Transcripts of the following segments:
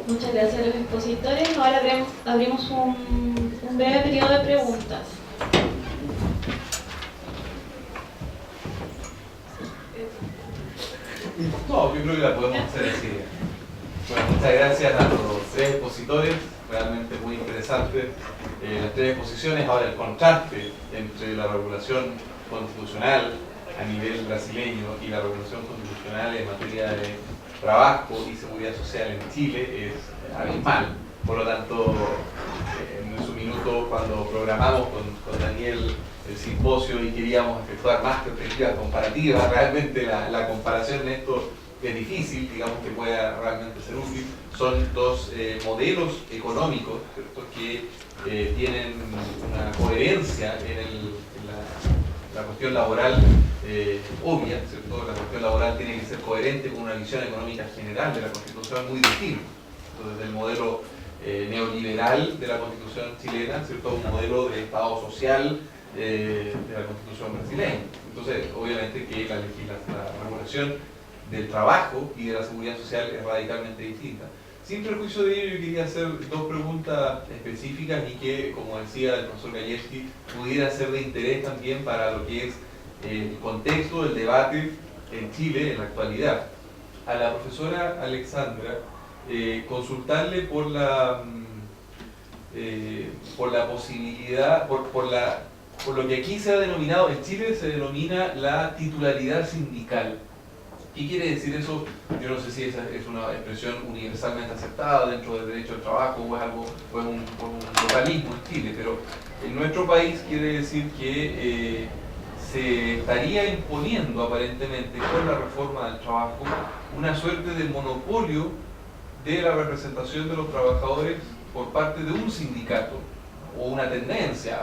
Muchas gracias a los expositores. Ahora abrimos un breve periodo de preguntas. No, yo creo que la podemos hacer así. Bueno, muchas gracias a los tres expositores, realmente muy interesante las tres exposiciones. Ahora, el contraste entre la regulación constitucional a nivel brasileño y la regulación constitucional en materia de trabajo y seguridad social en Chile es abismal. Por lo tanto, en su minuto, cuando programamos con Daniel el simposio y queríamos efectuar más perspectivas comparativas, realmente la comparación en esto es difícil, digamos que pueda realmente ser útil. Son dos modelos económicos, ¿cierto?, que tienen una coherencia en la cuestión laboral obvia, ¿cierto? La cuestión laboral tiene que ser coherente con una visión económica general de la Constitución muy distinta. Entonces, el modelo neoliberal de la Constitución chilena, ¿cierto?, un modelo de Estado social de la Constitución brasileña. Entonces, obviamente que la regulación del trabajo y de la seguridad social es radicalmente distinta. Sin perjuicio de ello, yo quería hacer dos preguntas específicas y que, como decía el profesor Gajewski, pudiera ser de interés también para lo que es el contexto del debate en Chile en la actualidad. A la profesora Alexandra, consultarle por la posibilidad, por lo que aquí se ha denominado, en Chile se denomina la titularidad sindical. ¿Qué quiere decir eso? Yo no sé si esa es una expresión universalmente aceptada dentro del derecho al trabajo o es un localismo en Chile, pero en nuestro país quiere decir que se estaría imponiendo aparentemente con la reforma del trabajo una suerte de monopolio de la representación de los trabajadores por parte de un sindicato, o una tendencia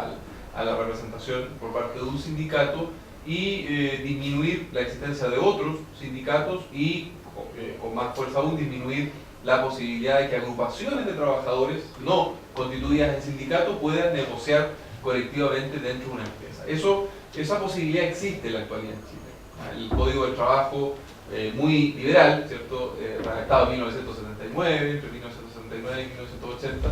a la representación por parte de un sindicato, y disminuir la existencia de otros sindicatos y, con más fuerza aún, disminuir la posibilidad de que agrupaciones de trabajadores no constituidas en sindicato puedan negociar colectivamente dentro de una empresa. Esa posibilidad existe en la actualidad en Chile. El Código del Trabajo, muy liberal, ¿cierto?, redactado en 1979, entre 1979 y 1980,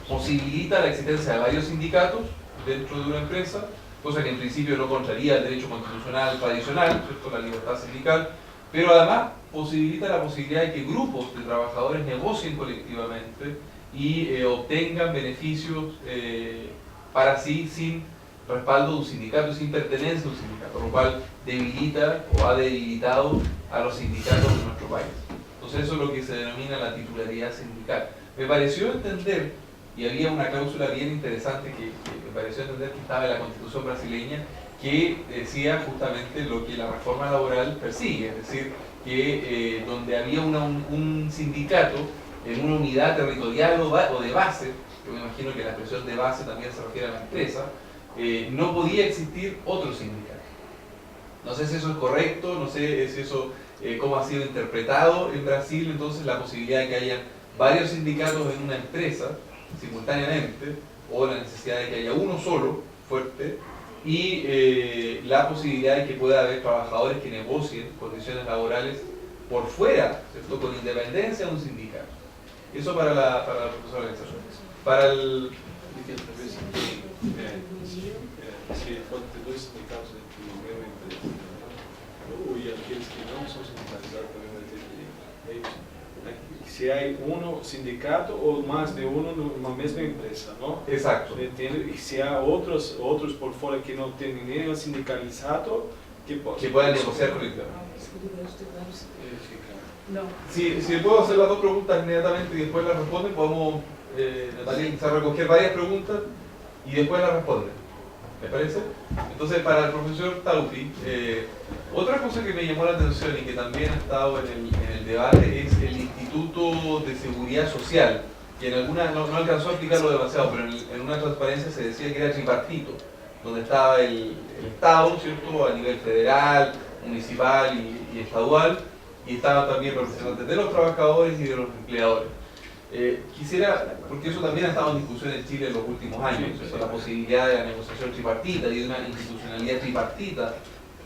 posibilita la existencia de varios sindicatos dentro de una empresa, cosa que en principio no contraría el derecho constitucional tradicional, ¿cierto?, la libertad sindical, pero además posibilita la posibilidad de que grupos de trabajadores negocien colectivamente y obtengan beneficios para sí sin respaldo de un sindicato y sin pertenencia a un sindicato, lo cual debilita o ha debilitado a los sindicatos de nuestro país. Entonces eso es lo que se denomina la titularidad sindical. Me pareció entender, y había una cláusula bien interesante que me pareció entender que estaba en la Constitución brasileña, que decía justamente lo que la reforma laboral persigue, es decir, que donde había un sindicato en una unidad territorial o de base, yo me imagino que la expresión de base también se refiere a la empresa, no podía existir otro sindicato. No sé si eso es correcto, no sé si eso cómo ha sido interpretado en Brasil. Entonces la posibilidad de que haya varios sindicatos en una empresa simultáneamente, o la necesidad de que haya uno solo fuerte, y la posibilidad de que pueda haber trabajadores que negocien condiciones laborales por fuera, ¿cierto?, con independencia de un sindicato. Eso para la profesora Alexandra. Para el... Se pode ter dois sindicatos dentro de uma mesma empresa, e aqueles que não são sindicalizados também vai ter direito. É isso. Se há sindicato ou mais de numa mesma empresa, não? Exato. E se há outros por fora que não têm ninguém sindicalizado, que puedan negociar colectivamente. No. Si puedo hacer las dos preguntas inmediatamente y después las responden, podemos, Natalia, quizás recoger varias preguntas y después las responden. ¿Me parece? Entonces, para el profesor Taufi, otra cosa que me llamó la atención y que también ha estado en el debate es el Instituto de Seguridad Social, que en algunas no alcanzó a explicarlo demasiado, pero en una transparencia se decía que era tripartito, donde estaba el Estado, ¿cierto?, a nivel federal, municipal y estadual, y estaban también representantes de los trabajadores y de los empleadores. Quisiera, porque eso también ha estado en discusión en Chile en los últimos años, la posibilidad de la negociación tripartita y de una institucionalidad tripartita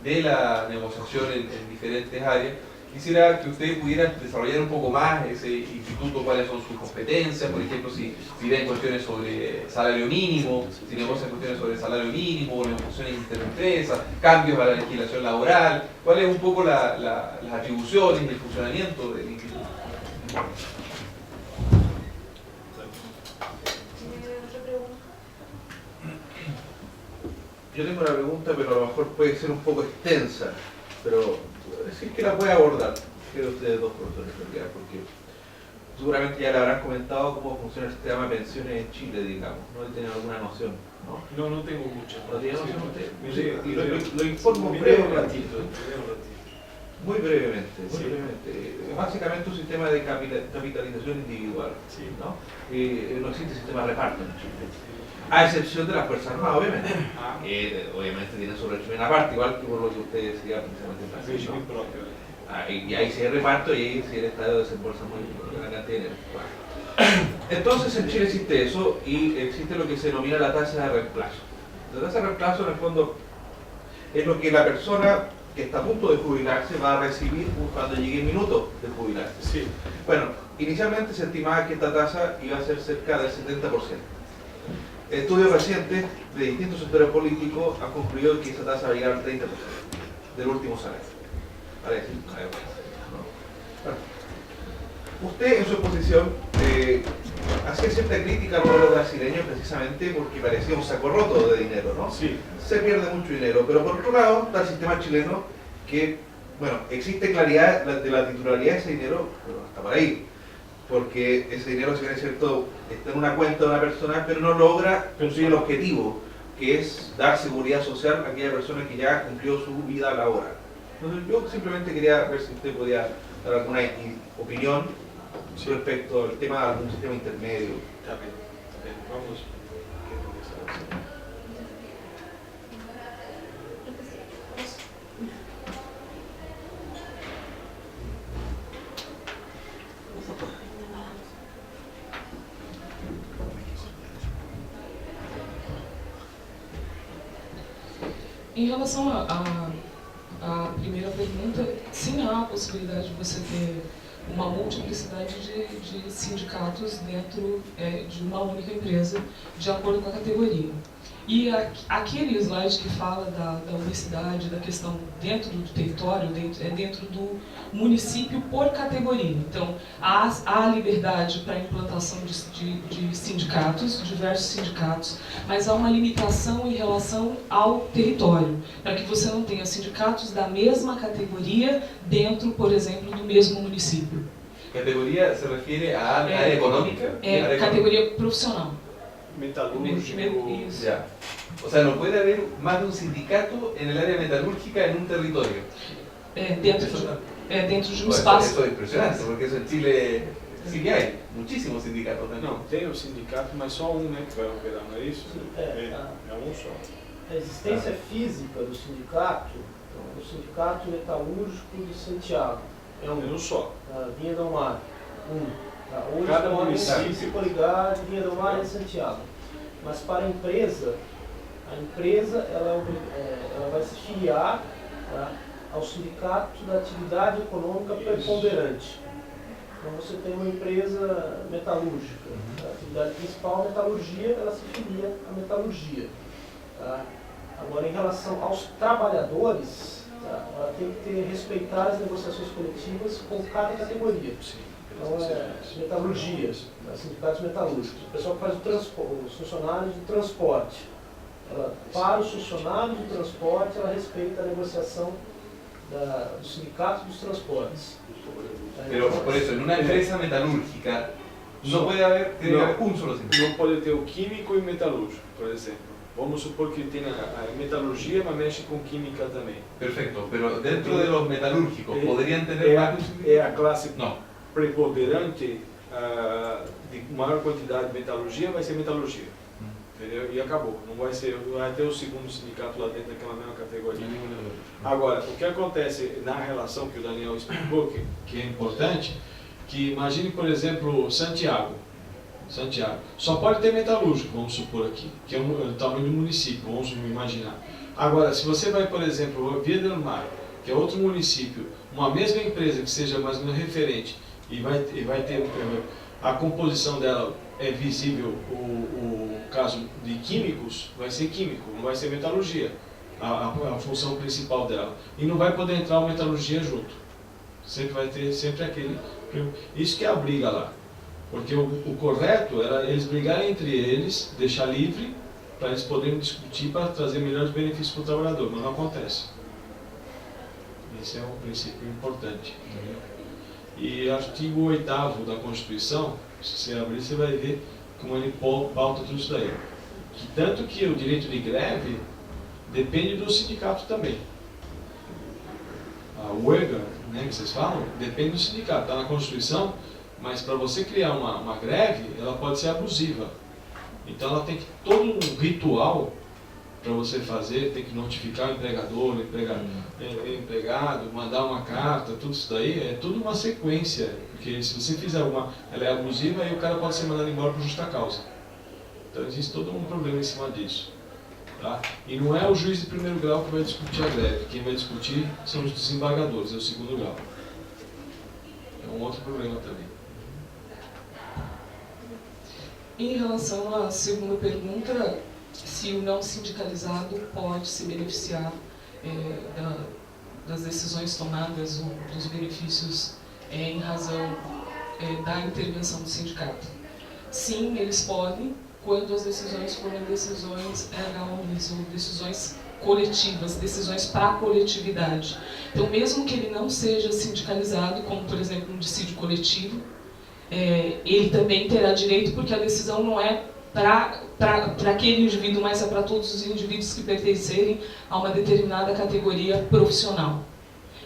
de la negociación en diferentes áreas. Quisiera que usted pudiera desarrollar un poco más ese instituto, cuáles son sus competencias, por ejemplo, si ven cuestiones sobre salario mínimo, si negocian cuestiones sobre salario mínimo, negociaciones interempresas, cambios a la legislación laboral, cuáles un poco las atribuciones y el funcionamiento del instituto. ¿Otra pregunta? Yo tengo una pregunta, pero a lo mejor puede ser un poco extensa, pero sí que la puede abordar. Quiero ustedes dos profesores, porque seguramente ya le habrán comentado cómo funciona el sistema de pensiones en Chile, digamos, ¿no? Tienen alguna noción, ¿no? No tengo mucha. ¿No tiene noción usted? Sí, Y lo informo un brevemente. ratito. Muy brevemente, muy Sí. brevemente. Básicamente un sistema de capitalización individual, Sí. ¿no? No existe sistema de reparto en Chile. A excepción de las Fuerzas Armadas, obviamente. Obviamente tienen su régimen aparte, igual que por lo que usted decía precisamente en Sí, Brasil, mi ¿no? propio. Y ahí sí hay reparto y ahí sí el Estado desembolsa muy gran cantidad de dinero. Bueno. Entonces en Chile existe eso y existe lo que se denomina la tasa de reemplazo. La tasa de reemplazo en el fondo es lo que la persona que está a punto de jubilarse va a recibir cuando llegue el minuto de jubilarse. Sí. Bueno, inicialmente se estimaba que esta tasa iba a ser cerca del 70%. Estudios recientes de distintos sectores políticos han concluido que esa tasa va a llegar al 30% del último salario. Vale decir, ¿no? Bueno, usted en su exposición hacía cierta crítica al modelo brasileño precisamente porque parecía un saco roto de dinero, ¿no? Sí. Se pierde mucho dinero, pero por otro lado está el sistema chileno que, bueno, existe claridad de la titularidad de ese dinero, pero hasta por ahí. Porque ese dinero, si bien es cierto, está en una cuenta de una persona, pero no logra cumplir el objetivo, que es dar seguridad social a aquella persona que ya cumplió su vida laboral. Entonces yo simplemente quería ver si usted podía dar alguna opinión respecto al tema de algún sistema intermedio. Está bien. Vamos. Em relação à primeira pergunta, sim, há a possibilidade de você ter uma multiplicidade de sindicatos dentro de uma única empresa, de acordo com a categoria. E aquele slide que fala da unicidade, da questão dentro do território, dentro do município por categoria. Então, há liberdade para a implantação de sindicatos, diversos sindicatos, mas há uma limitação em relação ao território, para que você não tenha sindicatos da mesma categoria dentro, por exemplo, do mesmo município. ¿Categoría se refiere a área económica? É categoria profissional. Metalúrgico. Isso. Ya. O sea, no puede haber más de un sindicato en el área metalúrgica en un territorio. Dentro de um Pues espaço. eso es impresionante, porque eso en Chile sí que hay muchísimos sindicatos también. Não, tem o sindicato, mas só um, né, que vai operar, não é isso? É, É um só. A existência física do sindicato, então, o Sindicato Metalúrgico de Santiago, é É um só. a Vinha do Mar, Tá? Hoje Cada podem município. se coligar de Vinha do Mar e Santiago. Mas para a empresa ela vai se filiar, tá, ao Sindicato da Atividade Econômica Preponderante. Então você tem uma empresa metalúrgica, a atividade principal, a metalurgia, ela se filia à metalurgia. Tá? Agora, em relação aos trabalhadores, tá, ela tem que respeitar as negociações coletivas com cada categoria. Então, metalurgia, sindicatos metalúrgicos, o pessoal que faz os funcionários do transporte. Para os funcionários do transporte, ela respeita a negociação do sindicato dos transportes. Pero por eso, en una empresa metalúrgica no puede haber, tiene que haber un solo sindicato. Não pode ter o químico e o metalúrgico, por exemplo. Vamos supor que tem a metalurgia, mas mexe com química também. Perfecto, pero dentro de los metalúrgicos, ¿podrían tener É más de un sindicato? a classe No. preponderante de maior quantidade de metalurgia, vai ser metalurgia. Entendeu? E acabou. Não vai ter o segundo sindicato lá dentro daquela mesma categoria. Agora, o que acontece na relação que o Daniel explicou, que é importante, que imagine, por exemplo, Santiago. Só pode ter metalúrgico, vamos supor aqui, que é o tamanho do município, vamos imaginar. Agora, se você vai, por exemplo, Via del Mar, que é outro município, uma mesma empresa que seja mais ou menos referente e vai ter a composição dela é visível o caso de químicos, vai ser químico, não vai ser metalurgia, a função principal dela. E não vai poder entrar uma metalurgia junto. Sempre vai ter aquele... Isso que é a briga lá. Porque o correto era eles brigarem entre eles, deixar livre, para eles poderem discutir para trazer melhores benefícios para o trabalhador, mas não acontece. Esse é um princípio importante. E artigo 8º da Constituição, se você abrir, você vai ver como ele pauta tudo isso daí. Que tanto que o direito de greve depende do sindicato também. A huelga, né, que vocês falam, depende do sindicato. Está na Constituição, mas para você criar uma greve, ela pode ser abusiva. Então ela tem que todo um ritual para você fazer, tem que notificar o empregador, empregado, mandar uma carta, tudo isso daí, é tudo uma sequência. Porque se você fizer ela é abusiva, aí o cara pode ser mandado embora por justa causa. Então existe todo um problema em cima disso. Tá? E não é o juiz de primeiro grau que vai discutir a greve, quem vai discutir são os desembargadores, é o segundo grau. É um outro problema também. Em relação à segunda pergunta, se o não sindicalizado pode se beneficiar das decisões tomadas ou dos benefícios em razão da intervenção do sindicato. Sim, eles podem, quando as decisões forem decisões ergais ou decisões coletivas, decisões para a coletividade. Então, mesmo que ele não seja sindicalizado, como, por exemplo, um dissídio coletivo, ele também terá direito, porque a decisão não é para aquele indivíduo, mas é para todos os indivíduos que pertencerem a uma determinada categoria profissional.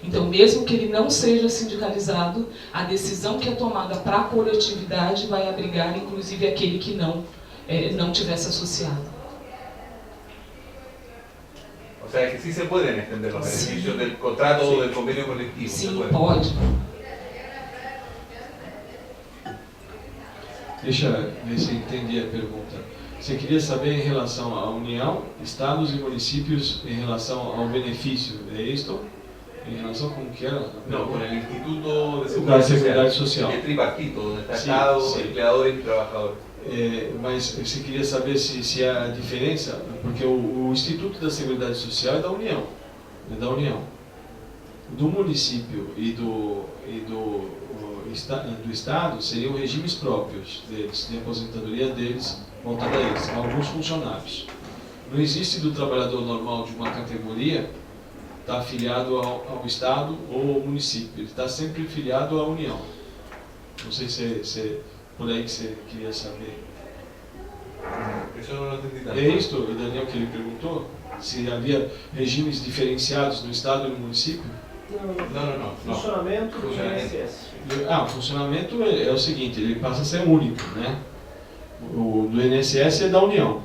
Então, mesmo que ele não seja sindicalizado, a decisão que é tomada para a coletividade vai abrigar, inclusive, aquele que não tivesse associado. O sea, que sí se pueden extender los beneficios del contrato o del convenio colectivo. Sim, pode. Deixa eu ver se eu entendi a pergunta. Você queria saber em relação à União, Estados e municípios em relação ao benefício, é isso? Em relação como que era? No, con el Instituto de Da Seguridad Seguridade Social. Es tripartito, donde está Sí, Estado, sí. empleadores y trabajadores. Mas você queria saber se há diferença, porque o Instituto da Seguridade Social é da União. Do município e do Estado seriam regimes próprios deles, de aposentadoria deles, voltada a eles, a alguns funcionários. Não existe do trabalhador normal de uma categoria estar afiliado ao Estado ou ao município, ele está sempre afiliado à União. Não sei se é por aí que você queria saber. Eso no lo entendí tanto. É isto, Daniel, que ele perguntou? Se havia regimes diferenciados no Estado e no município? No. Funcionamento do Funcionamento. INSS. O funcionamento é o seguinte, ele passa a ser único, né? O do INSS é da União.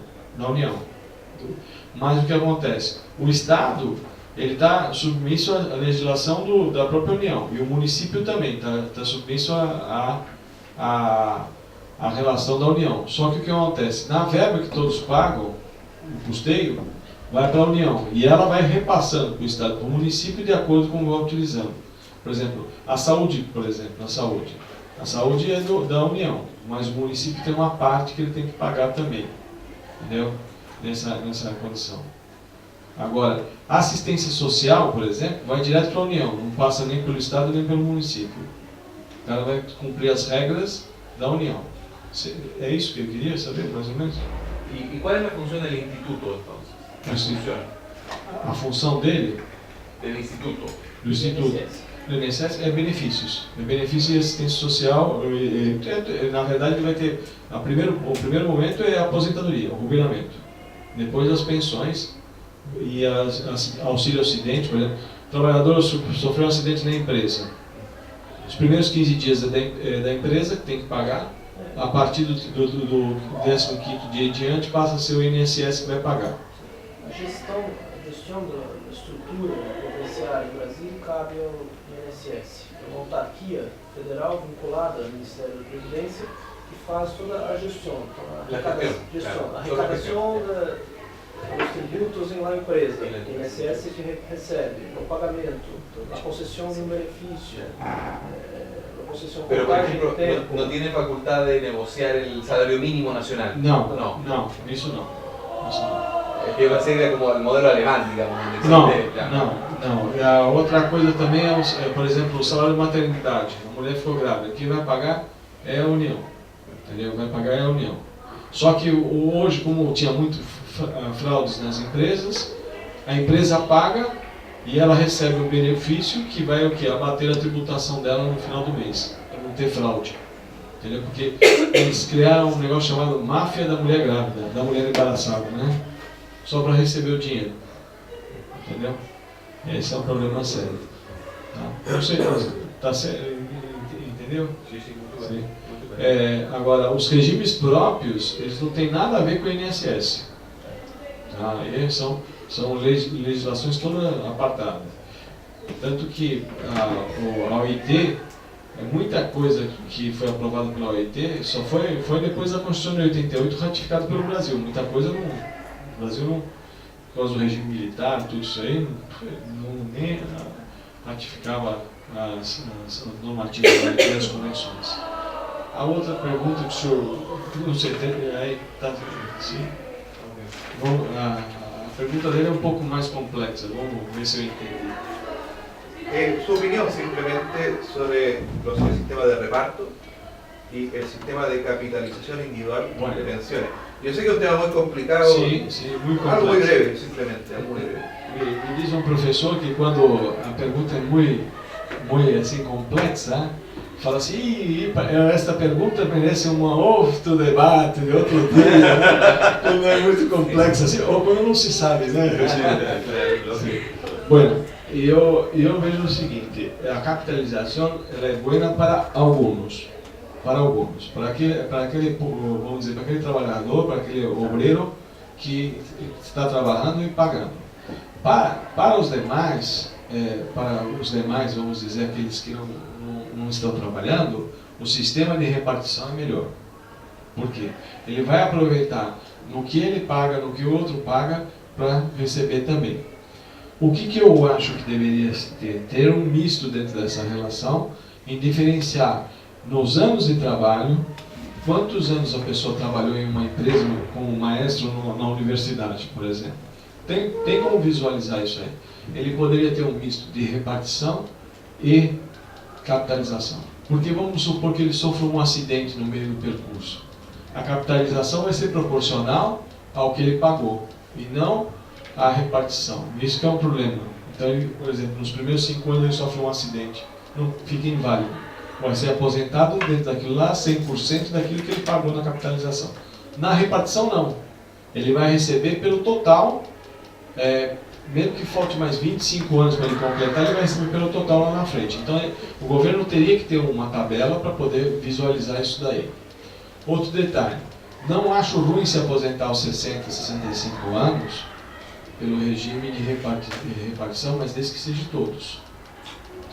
Mas o que acontece? O Estado, ele está submisso à legislação da própria União, e o município também está submisso à relação da União. Só que o que acontece? Na verba que todos pagam, o custeio, vai para a União, e ela vai repassando para o Estado, para o município, de acordo com o que vai utilizando. Por exemplo, a saúde, A saúde é da União, mas o município tem uma parte que ele tem que pagar também, entendeu? Nessa condição. Agora, a assistência social, por exemplo, vai direto para a União, não passa nem pelo Estado nem pelo município. O cara vai cumprir as regras da União. É isso que eu queria saber, mais ou menos? ¿Y cuál es la función del instituto entonces? A função dele, Del instituto. do Instituto, do INSS, é benefícios. É benefício e assistência social. Na verdade, ele vai ter... O primeiro momento é a aposentadoria, o jubilamento. Depois as pensões e auxílio acidente. Por exemplo, o trabalhador sofreu um acidente na empresa. Os primeiros 15 dias é da empresa que tem que pagar. A partir do 15º dia em diante, passa a ser o INSS que vai pagar. A gestão da estrutura previdenciária no Brasil cabe ao INSS. É uma autarquia federal vinculada ao Ministério da Previdência que faz toda a gestão. Então, a arrecadação os tributos em lá empresa, INSS que recebe, o pagamento, a concessão de um benefício, a concessão Pero, por contagem ejemplo, de tempo. no tiene facultad de negociar el salario mínimo nacional. Não, No. não, isso não. Isso não. Es que va a ser como el modelo alemán, digamos. donde Não, existe, claro. não. E a outra coisa também é, por exemplo, o salário de maternidade. A mulher ficou grávida, quem vai pagar é a União. Entendeu? Vai pagar é a União. Só que hoje, como tinha muito fraudes nas empresas, a empresa paga e ela recebe um benefício que vai o quê? Abater a tributação dela no final do mês, para não ter fraude. Entendeu? Porque eles criaram um negócio chamado máfia da mulher grávida, da mulher embaraçada, né? Só para receber o dinheiro. Entendeu? Esse é um problema sério. Tá? Não sei, tá sério, entendeu? Sí, sí, muito Sim. bem. Muito bem. Agora, os regimes próprios, eles não têm nada a ver com o INSS. Tá? E são legislações todas apartadas. Tanto que a OIT, muita coisa que foi aprovada pela OIT, só foi depois da Constituição de 88 ratificada pelo Brasil. Muita coisa não... O Brasil não... Por causa do regime militar, tudo isso aí, nem ratificava as normativas e as convenções. A outra pergunta que o senhor, não sei, aí tá, sim? A pergunta dele é um pouco mais complexa, vamos ver se eu entendi. Su opinión simplemente sobre los sistemas de reparto y el sistema de capitalización individual Bueno. de pensiones. Yo sé que es un tema muy complicado, Sim, muito algo muy complexo. breve, simplemente, algo muy breve. Me diz um professor que quando a pergunta é muito assim, complexa, fala assim, esta pergunta merece um outro debate de outro dia, quando é muito complexa, assim, ou quando não se sabe, né? Bueno, eu vejo o seguinte, a capitalização ela é boa para alguns, para aquele, vamos dizer, para aquele trabalhador, para aquele obreiro que está trabalhando e pagando. Para os demais, vamos dizer, aqueles que não estão trabalhando, o sistema de repartição é melhor. Por quê? Ele vai aproveitar no que ele paga, no que o outro paga, para receber também. O que eu acho que deveria ter um misto dentro dessa relação, em diferenciar nos anos de trabalho, quantos anos a pessoa trabalhou em uma empresa como maestro na universidade, por exemplo. Tem como visualizar isso aí. Ele poderia ter um misto de repartição e capitalização. Porque vamos supor que ele sofra um acidente no meio do percurso. A capitalização vai ser proporcional ao que ele pagou, e não à repartição. Isso que é um problema. Então, ele, por exemplo, nos primeiros 5 anos ele sofre um acidente, não fica inválido. Vai ser aposentado dentro daquilo lá, 100% daquilo que ele pagou na capitalização. Na repartição, não. Ele vai receber pelo total, mesmo que falte mais 25 anos para ele completar, ele vai receber pelo total lá na frente. Então, o governo teria que ter uma tabela para poder visualizar isso daí. Outro detalhe, não acho ruim se aposentar aos 60, 65 anos pelo regime de repartição, mas desde que seja todos.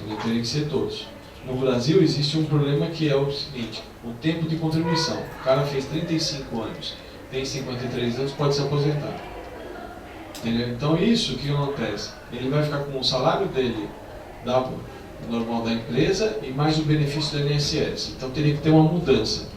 Então, teria que ser todos. No Brasil existe um problema que é o seguinte, o tempo de contribuição. O cara fez 35 anos, tem 53 anos, pode se aposentar. Entendeu? Então isso que acontece, ele vai ficar com o salário dele normal da empresa e mais o benefício do INSS. Então teria que ter uma mudança.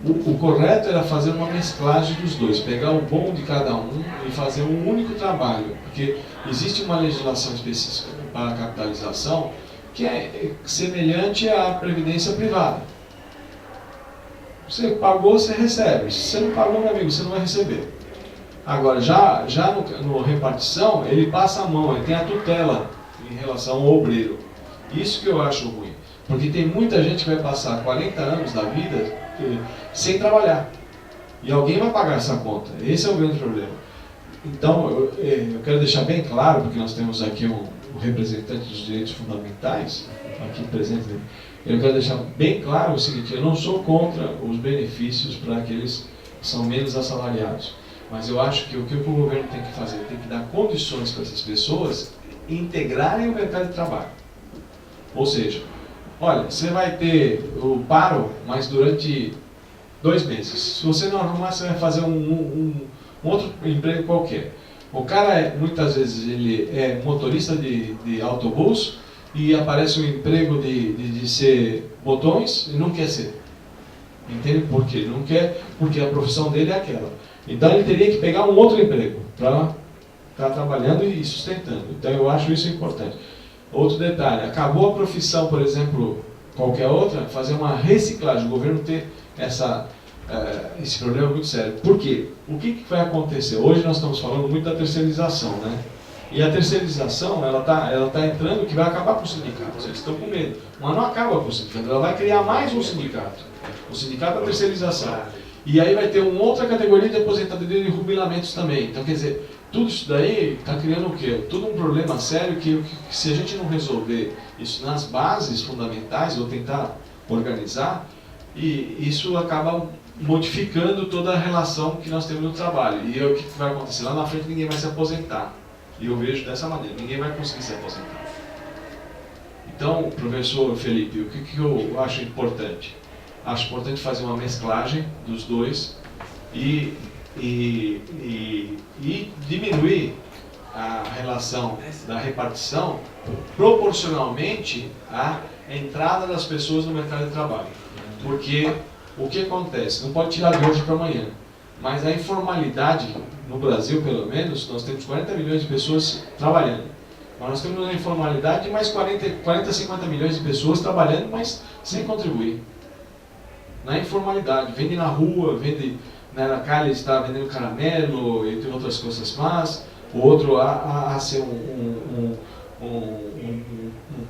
O correto era fazer uma mesclagem dos dois, pegar o bom de cada um e fazer um único trabalho, porque existe uma legislação específica para a capitalização que é semelhante à previdência privada. Você pagou, você recebe. Se você não pagou, meu amigo, você não vai receber. Agora, já no repartição, ele passa a mão, ele tem a tutela em relação ao obreiro. Isso que eu acho ruim. Porque tem muita gente que vai passar 40 anos da vida sem trabalhar. E alguém vai pagar essa conta. Esse é o grande problema. Então, eu quero deixar bem claro, porque nós temos aqui um representante dos direitos fundamentais, aqui presente, eu quero deixar bem claro o seguinte, eu não sou contra os benefícios para aqueles que são menos assalariados. Mas eu acho que o que o governo tem que fazer, tem que dar condições para essas pessoas integrarem o mercado de trabalho. Ou seja, olha, você vai ter o paro, mas durante 2 meses. Se você não arrumar, você vai fazer um outro emprego qualquer. O cara, muitas vezes, ele é motorista de autobus e aparece um emprego de ser botões e não quer ser. Entende por quê? Não quer, porque a profissão dele é aquela. Então ele teria que pegar um outro emprego para estar trabalhando e sustentando. Então eu acho isso importante. Outro detalhe, acabou a profissão, por exemplo, qualquer outra, fazer uma reciclagem, o governo ter esse problema muito sério. Por quê? O que vai acontecer? Hoje nós estamos falando muito da terceirização, né? E a terceirização, ela tá entrando, que vai acabar com os sindicatos. Eles estão com medo. Mas não acaba com o sindicato, ela vai criar mais um sindicato. O sindicato da terceirização. E aí vai ter uma outra categoria de aposentadoria e jubilamentos também. Então, quer dizer, tudo isso daí está criando o quê? Tudo um problema sério que se a gente não resolver isso nas bases fundamentais, ou tentar organizar, e isso acaba modificando toda a relação que nós temos no trabalho. E o que vai acontecer? Lá na frente ninguém vai se aposentar. E eu vejo dessa maneira, ninguém vai conseguir se aposentar. Então, professor Felipe, o que eu acho importante? Acho importante fazer uma mesclagem dos dois e diminuir a relação da repartição proporcionalmente à entrada das pessoas no mercado de trabalho. Porque o que acontece? Não pode tirar de hoje para amanhã, mas a informalidade, no Brasil pelo menos, nós temos 40 milhões de pessoas trabalhando. Mas nós temos na informalidade mais 40, 50 milhões de pessoas trabalhando, mas sem contribuir. Na informalidade, vende na rua, vende na calha, está vendendo caramelo, entre outras coisas más. O outro a ser um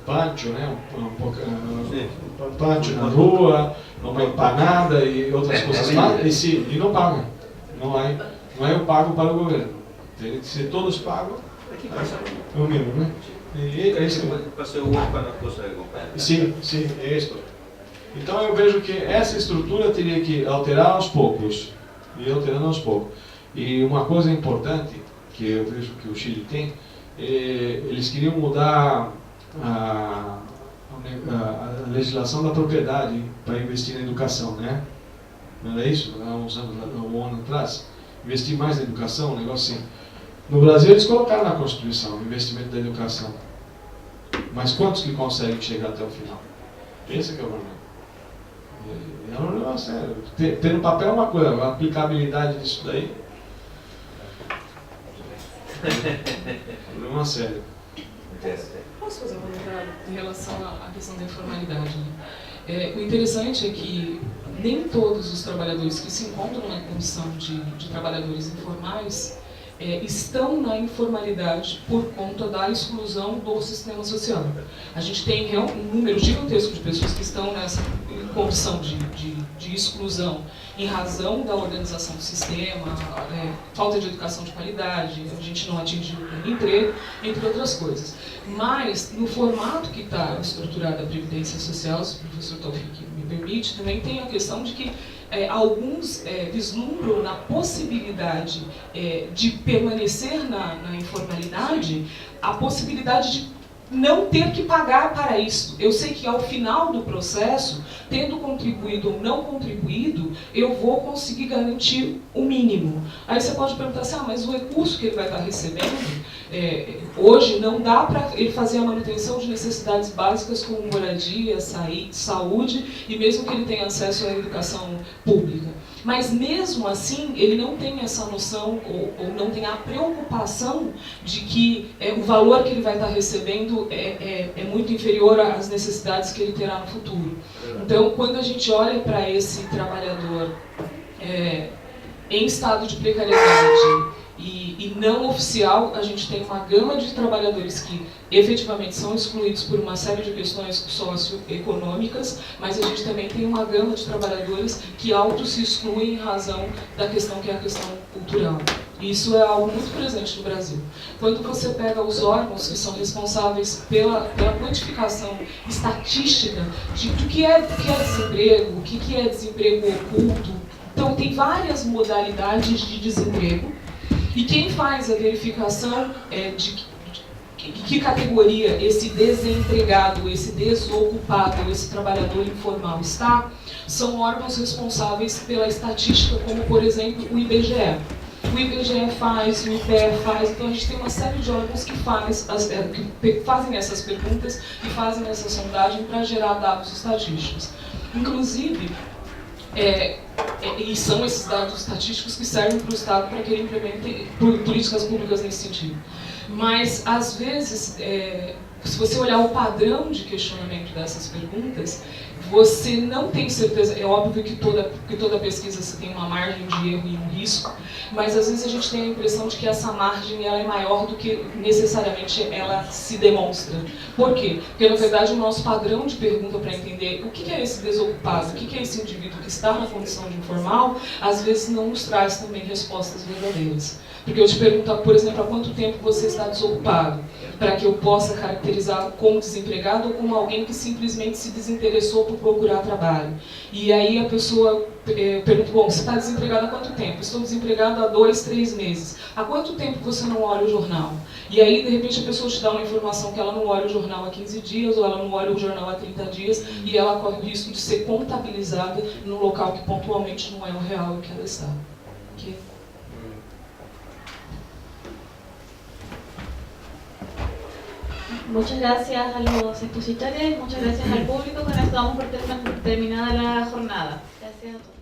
pancho, né? Um pancho na rua, uma empanada e outras coisas más, e não paga. Não é o pago para o governo. Tem que ser todos pagos. É o mínimo, né? Sim, é isso. Então eu vejo que essa estrutura teria que alterar aos poucos, e alterando aos poucos. E uma coisa importante que eu vejo que o Chile tem, eles queriam mudar a legislação da propriedade para investir na educação, né? Não era isso? Há uns anos, um ano atrás, investir mais na educação, um negócio assim. No Brasil eles colocaram na Constituição o investimento da educação. Mas quantos que conseguem chegar até o final? Esse que é o problema. É um problema sério. Ter no papel é uma coisa, a aplicabilidade disso daí é um problema sério. Posso fazer um comentário em relação à questão da informalidade? O interessante é que nem todos os trabalhadores que se encontram na condição de trabalhadores informais estão na informalidade por conta da exclusão do sistema social. A gente tem um número gigantesco de pessoas que estão nessa condição de exclusão em razão da organização do sistema, falta de educação de qualidade, a gente não atinge o emprego, entre outras coisas. Mas, no formato que está estruturada a Previdência Social, se o professor Taufik me permite, também tem a questão de que alguns vislumbram na possibilidade de permanecer na informalidade, a possibilidade de não ter que pagar para isso. Eu sei que ao final do processo, tendo contribuído ou não contribuído, eu vou conseguir garantir o mínimo. Aí você pode perguntar assim, mas o recurso que ele vai estar recebendo, hoje não dá para ele fazer a manutenção de necessidades básicas como moradia, saúde e mesmo que ele tenha acesso à educação pública. Mas mesmo assim, ele não tem essa noção ou não tem a preocupação de que o valor que ele vai estar recebendo é muito inferior às necessidades que ele terá no futuro. Então, quando a gente olha para esse trabalhador em estado de precariedade e não oficial, a gente tem uma gama de trabalhadores que efetivamente são excluídos por uma série de questões socioeconômicas, mas a gente também tem uma gama de trabalhadores que se excluem em razão da questão que é a questão cultural. Isso é algo muito presente no Brasil. Quando você pega os órgãos que são responsáveis pela quantificação estatística do que é desemprego, o que é desemprego oculto, então tem várias modalidades de desemprego, e quem faz a verificação de que categoria esse desempregado, esse desocupado, esse trabalhador informal está, são órgãos responsáveis pela estatística, como, por exemplo, o IBGE. o IBGE faz, o IPE faz, então a gente tem uma série de órgãos que fazem essas perguntas e fazem essa sondagem para gerar dados estatísticos. Inclusive, e são esses dados estatísticos que servem para o Estado para que ele implemente políticas públicas nesse sentido. Mas, às vezes, se você olhar o padrão de questionamento dessas perguntas, você não tem certeza, é óbvio que toda pesquisa você tem uma margem de erro e um risco, mas às vezes a gente tem a impressão de que essa margem ela é maior do que necessariamente ela se demonstra. Por quê? Porque na verdade o nosso padrão de pergunta para entender o que é esse desocupado, o que é esse indivíduo que está na condição de informal, às vezes não nos traz também respostas verdadeiras. Porque eu te pergunto, por exemplo, há quanto tempo você está desocupado? Para que eu possa caracterizá-lo como desempregado ou como alguém que simplesmente se desinteressou por procurar trabalho. E aí a pessoa pergunta, bom, você está desempregado há quanto tempo? Estou desempregado há 2, 3 meses. Há quanto tempo você não olha o jornal? E aí, de repente, a pessoa te dá uma informação que ela não olha o jornal há 15 dias ou ela não olha o jornal há 30 dias e ela corre o risco de ser contabilizada num local que pontualmente não é o real em que ela está. Okay? Muchas gracias a los expositores, muchas gracias al público. Con esto damos por terminada la jornada. Gracias a todos.